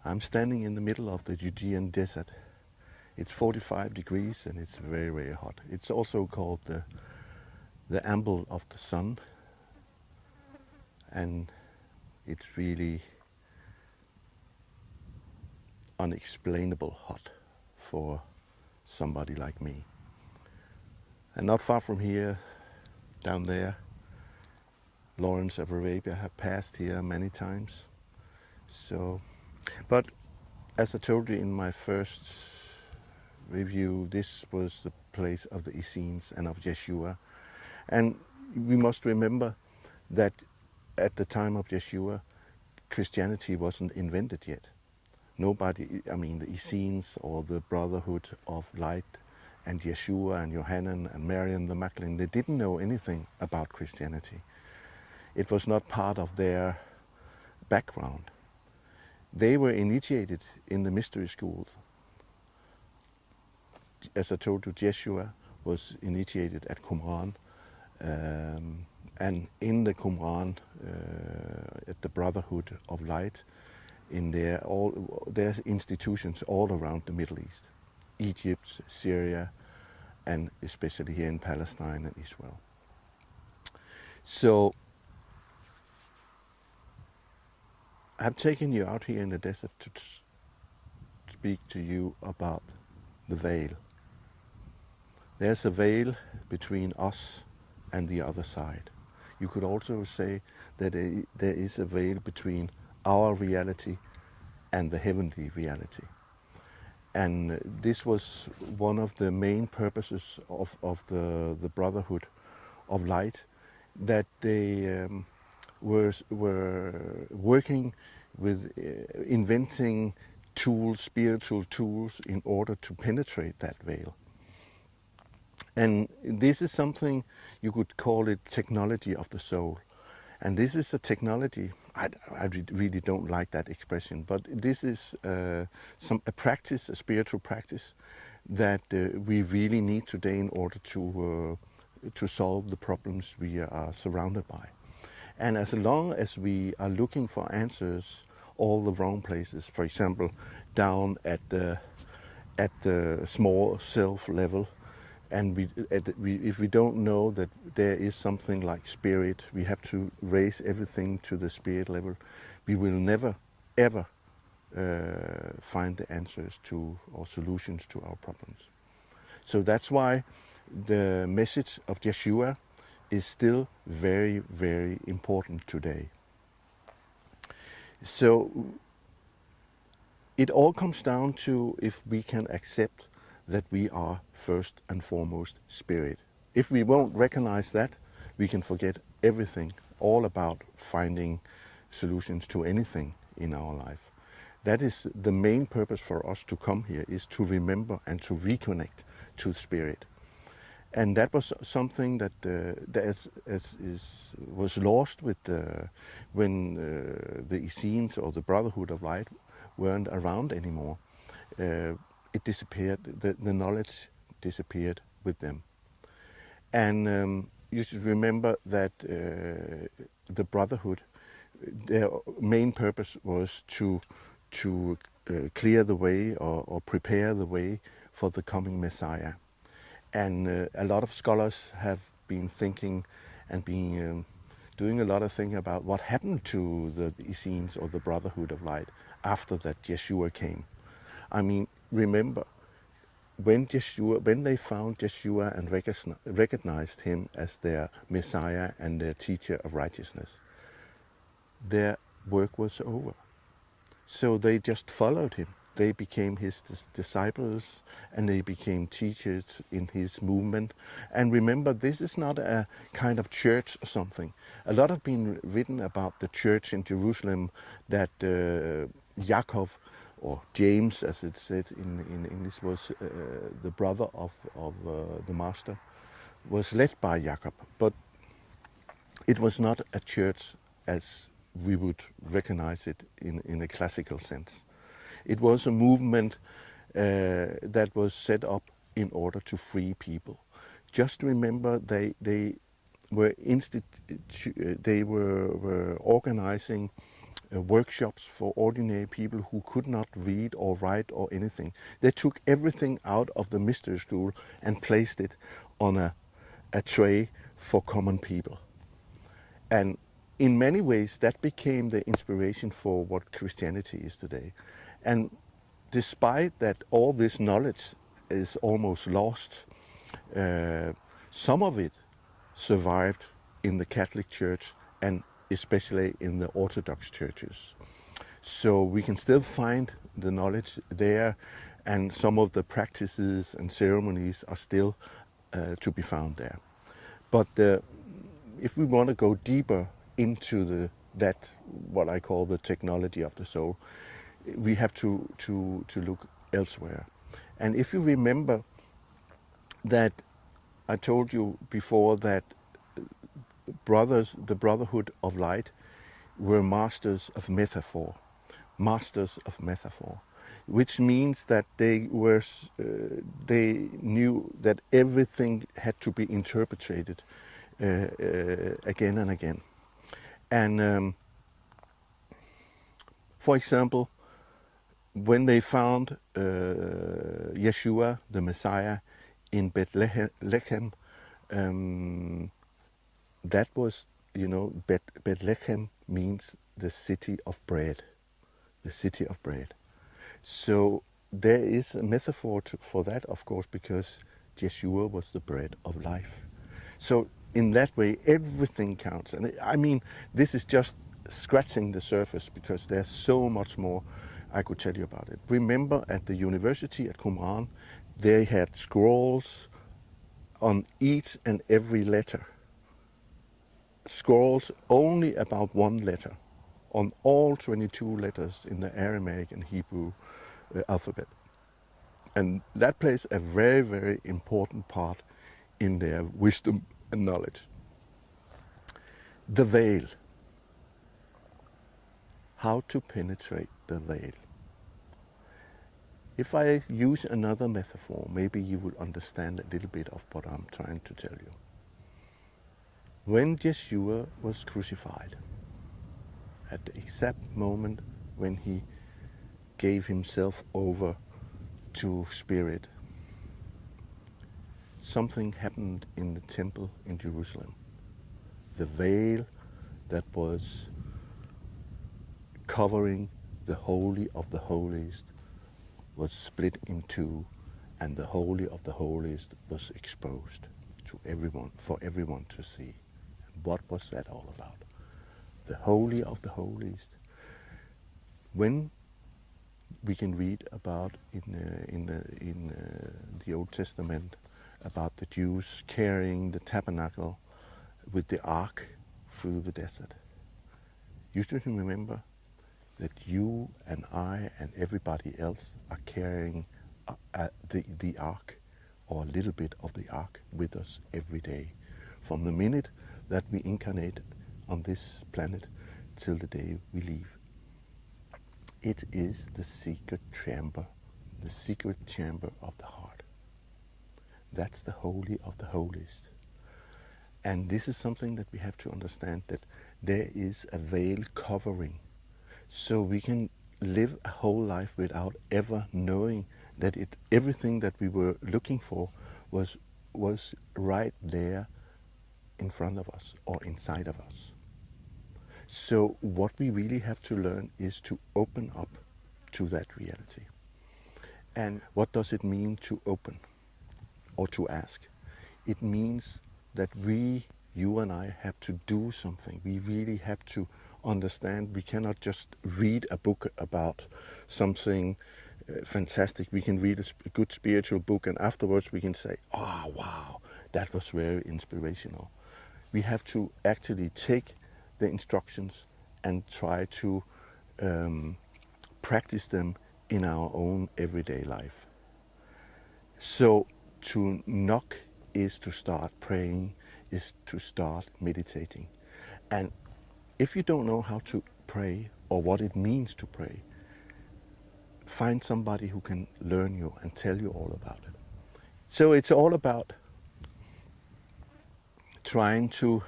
I'm standing in the middle of the Judean desert. It's 45 degrees and it's very, very hot. It's also called the amble of the sun, and it's really unexplainable hot for somebody like me. And not far from here, down there, Lawrence of Arabia have passed here many times. So, but as I told you in my first review, this was the place of the Essenes and of Yeshua. And we must remember that at the time of Yeshua, Christianity wasn't invented yet. Nobody, I mean, the Essenes or the Brotherhood of Light and Yeshua and Johanan and Marian the Magdalene, they didn't know anything about Christianity. It was not part of their background. They were initiated in the mystery schools. As I told you, Yeshua was initiated at Qumran, and in the Qumran, at the Brotherhood of Light, in there's institutions all around the Middle East, Egypt, Syria, and especially here in Palestine and Israel. So I've taken you out here in the desert to speak to you about the veil. There's a veil between us and the other side. You could also say that there is a veil between our reality and the heavenly reality. And this was one of the main purposes of the Brotherhood of Light, that they were working with inventing tools, spiritual tools, in order to penetrate that veil. And this is something, you could call it technology of the soul. And this is a technology, I really don't like that expression, but this is a practice, a spiritual practice, that we really need today in order to solve the problems we are surrounded by. And as long as we are looking for answers all the wrong places, for example, down at the small self level, and if we don't know that there is something like spirit, we have to raise everything to the spirit level, we will never, ever find the answers to or solutions to our problems. So that's why the message of Yeshua is still very, very important today. So it all comes down to if we can accept that we are first and foremost spirit. If we won't recognize that, we can forget everything, all about finding solutions to anything in our life. That is the main purpose for us to come here, is to remember and to reconnect to spirit. And that was something that was lost with when the Essenes or the Brotherhood of Light weren't around anymore. It disappeared, the knowledge disappeared with them. And you should remember that the Brotherhood, their main purpose was to clear the way or prepare the way for the coming Messiah. And a lot of scholars have been thinking and been doing a lot of thinking about what happened to the Essenes or the Brotherhood of Light after that Yeshua came. I mean, remember, when they found Yeshua and recognized him as their Messiah and their teacher of righteousness, their work was over. So they just followed him. They became his disciples and they became teachers in his movement. And remember, this is not a kind of church or something. A lot have been written about the church in Jerusalem, that Jacob, or James as it said in English, was the brother of the master, was led by Jacob. But it was not a church as we would recognize it in a classical sense. It was a movement that was set up in order to free people. Just remember, they were organizing workshops for ordinary people who could not read or write or anything. They took everything out of the mystery school and placed it on a tray for common people. And in many ways, that became the inspiration for what Christianity is today. And despite that all this knowledge is almost lost, some of it survived in the Catholic Church and especially in the Orthodox churches. So we can still find the knowledge there, and some of the practices and ceremonies are still to be found there. But if we want to go deeper into that, what I call the technology of the soul, we have to look elsewhere. And if you remember that I told you before that the Brotherhood of Light were masters of metaphor, which means that they knew that everything had to be interpreted again and again. And for example, when they found Yeshua, the Messiah, in Bethlehem, that was, Bethlehem means the city of bread, the city of bread. So there is a metaphor for that, of course, because Yeshua was the bread of life. So in that way, everything counts. And I mean, this is just scratching the surface, because there's so much more I could tell you about it. Remember, at the university at Qumran, they had scrolls on each and every letter. Scrolls only about one letter on all 22 letters in the Aramaic and Hebrew alphabet. And that plays a very, very important part in their wisdom and knowledge. The veil. How to penetrate the veil. If I use another metaphor, maybe you will understand a little bit of what I'm trying to tell you. When Yeshua was crucified, at the exact moment when he gave himself over to Spirit, something happened in the temple in Jerusalem. The veil that was covering the Holy of the Holiest was split in two, and the Holy of the Holiest was exposed to everyone, for everyone to see. What was that all about? The Holy of the Holiest. When we can read about in the Old Testament about the Jews carrying the tabernacle with the ark through the desert. You should remember that you and I and everybody else are carrying the ark, or a little bit of the ark, with us every day, from the minute that we incarnate on this planet till the day we leave. It is the secret chamber of the heart. That's the Holy of the Holiest. And this is something that we have to understand, that there is a veil covering, so we can live a whole life without ever knowing that everything that we were looking for was right there in front of us or inside of us. So what we really have to learn is to open up to that reality. And what does it mean to open or to ask? It means that you and I, have to do something. We really have to understand. We cannot just read a book about something fantastic. We can read a good spiritual book, and afterwards we can say, oh wow, that was very inspirational. We have to actually take the instructions and try to practice them in our own everyday life. So to knock is to start praying, is to start meditating. And if you don't know how to pray or what it means to pray, find somebody who can learn you and tell you all about it. So it's all about trying to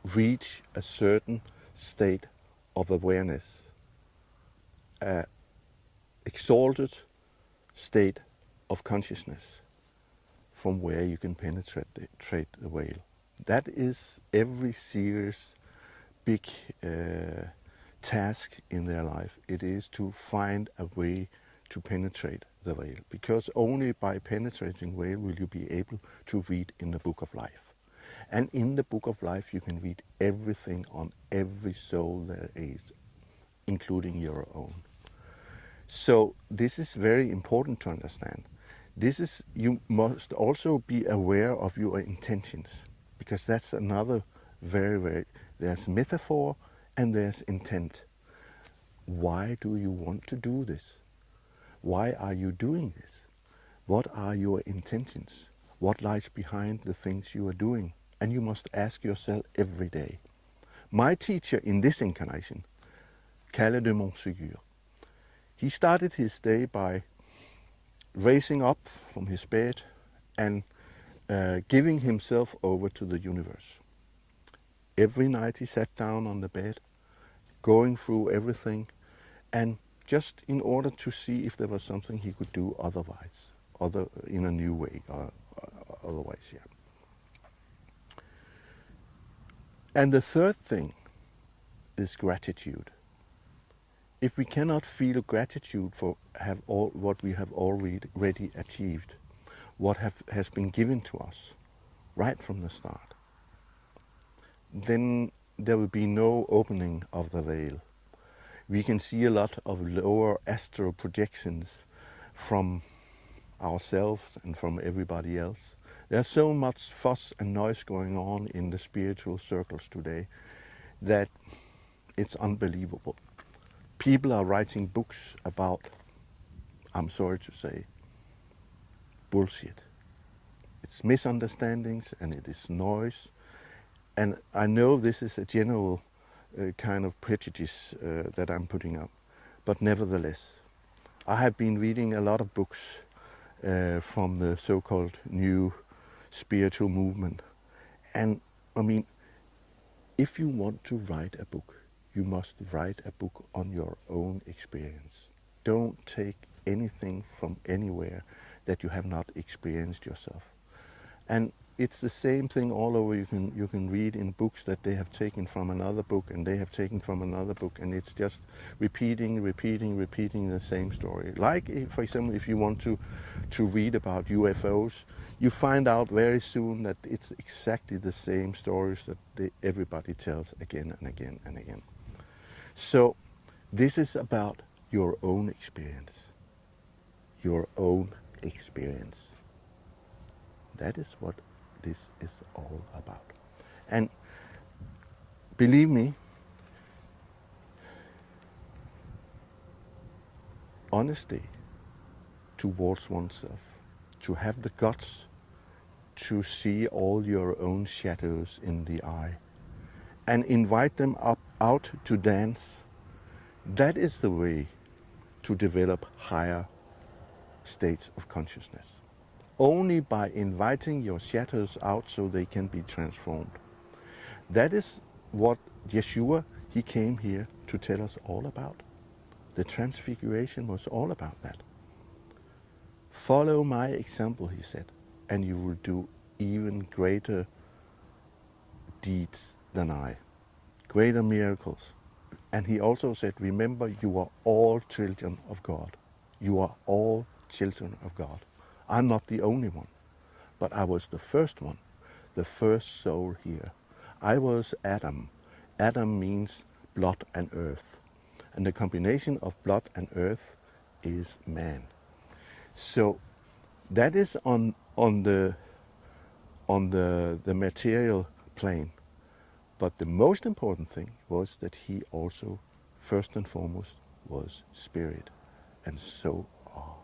reach a certain state of awareness, an exalted state of consciousness from where you can penetrate the veil. That is every seer's big task in their life. It is to find a way to penetrate the veil, because only by penetrating veil will you be able to read in the book of life. And in the book of life you can read everything on every soul there is, including your own. So this is very important to understand. You must also be aware of your intentions, because that's another there's metaphor and there's intent. Why do you want to do this? Why are you doing this? What are your intentions? What lies behind the things you are doing? And you must ask yourself every day. My teacher in this incarnation, Kalle de Montségur, he started his day by raising up from his bed and giving himself over to the universe. Every night he sat down on the bed, going through everything, and just in order to see if there was something he could do otherwise, in a new way, otherwise, yeah. And the third thing is gratitude. If we cannot feel gratitude for what we have already achieved, what has been given to us right from the start, then there will be no opening of the veil. We can see a lot of lower astral projections from ourselves and from everybody else. There's so much fuss and noise going on in the spiritual circles today that it's unbelievable. People are writing books about, I'm sorry to say, bullshit. It's misunderstandings and it is noise. And I know this is a general kind of prejudice that I'm putting up, but nevertheless, I have been reading a lot of books from the so-called new spiritual movement. And I mean, if you want to write a book, you must write a book on your own experience. Don't take anything from anywhere that you have not experienced yourself. And it's the same thing all over. You can read in books that they have taken from another book and they have taken from another book, and it's just repeating the same story. Like, for example, if you want to read about UFOs, you find out very soon that it's exactly the same stories that everybody tells again and again and again. So this is about your own experience. Your own experience. That is what this is all about. And believe me, honesty towards oneself, to have the guts to see all your own shadows in the eye and invite them out to dance, that is the way to develop higher states of consciousness. Only by inviting your shadows out so they can be transformed. That is what Yeshua, he came here to tell us all about. The transfiguration was all about that. Follow my example, he said, and you will do even greater deeds than I, greater miracles. And he also said, remember, you are all children of God. You are all children of God. I'm not the only one, but I was the first one, the first soul here. I was Adam. Adam means blood and earth. And the combination of blood and earth is man. So that is on the material plane. But the most important thing was that he also, first and foremost, was spirit. And so are